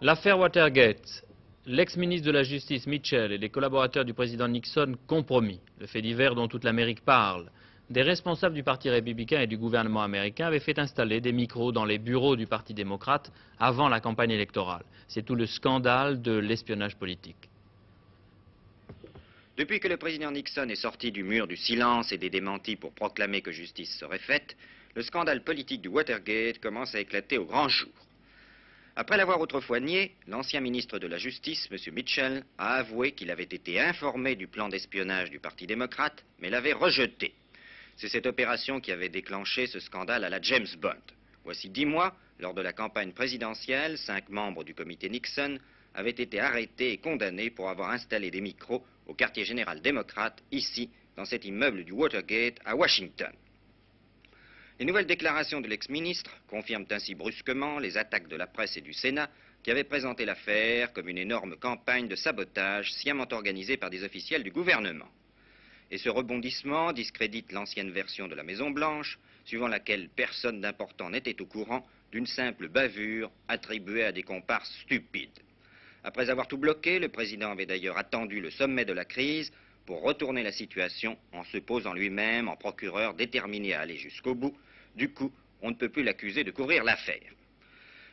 L'affaire Watergate, l'ex-ministre de la Justice Mitchell et les collaborateurs du président Nixon compromis, le fait divers dont toute l'Amérique parle. Des responsables du Parti républicain et du gouvernement américain avaient fait installer des micros dans les bureaux du Parti démocrate avant la campagne électorale. C'est tout le scandale de l'espionnage politique. Depuis que le président Nixon est sorti du mur du silence et des démentis pour proclamer que justice serait faite, le scandale politique du Watergate commence à éclater au grand jour. Après l'avoir autrefois nié, l'ancien ministre de la Justice, M. Mitchell, a avoué qu'il avait été informé du plan d'espionnage du Parti démocrate, mais l'avait rejeté. C'est cette opération qui avait déclenché ce scandale à la James Bond. Voici 10 mois, lors de la campagne présidentielle, 5 membres du comité Nixon avaient été arrêtés et condamnés pour avoir installé des micros au quartier général démocrate, ici, dans cet immeuble du Watergate, à Washington. Les nouvelles déclarations de l'ex-ministre confirment ainsi brusquement les attaques de la presse et du Sénat qui avaient présenté l'affaire comme une énorme campagne de sabotage sciemment organisée par des officiels du gouvernement. Et ce rebondissement discrédite l'ancienne version de la Maison-Blanche, suivant laquelle personne d'important n'était au courant d'une simple bavure attribuée à des comparses stupides. Après avoir tout bloqué, le président avait d'ailleurs attendu le sommet de la crise pour retourner la situation en se posant lui-même en procureur déterminé à aller jusqu'au bout. Du coup, on ne peut plus l'accuser de couvrir l'affaire.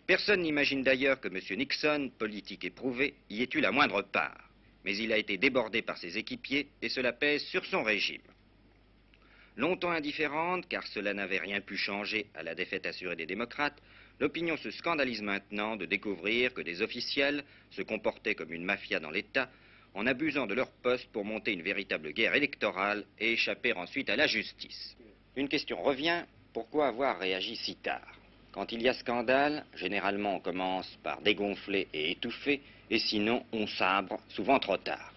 Personne n'imagine d'ailleurs que M. Nixon, politique éprouvé, y ait eu la moindre part. Mais il a été débordé par ses équipiers et cela pèse sur son régime. Longtemps indifférente, car cela n'avait rien pu changer à la défaite assurée des démocrates, l'opinion se scandalise maintenant de découvrir que des officiels se comportaient comme une mafia dans l'État en abusant de leur poste pour monter une véritable guerre électorale et échapper ensuite à la justice. Une question revient, pourquoi avoir réagi si tard ? Quand il y a scandale, généralement on commence par dégonfler et étouffer, et sinon on sabre, souvent trop tard.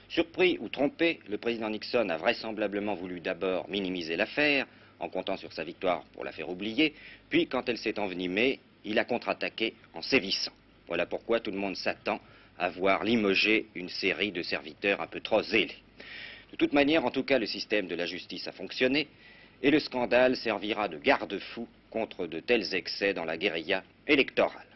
Surpris ou trompé, le président Nixon a vraisemblablement voulu d'abord minimiser l'affaire, en comptant sur sa victoire pour la faire oublier, puis quand elle s'est envenimée, il a contre-attaqué en sévissant. Voilà pourquoi tout le monde s'attend à voir limoger une série de serviteurs un peu trop zélés. De toute manière, en tout cas, le système de la justice a fonctionné, et le scandale servira de garde-fou contre de tels excès dans la guérilla électorale.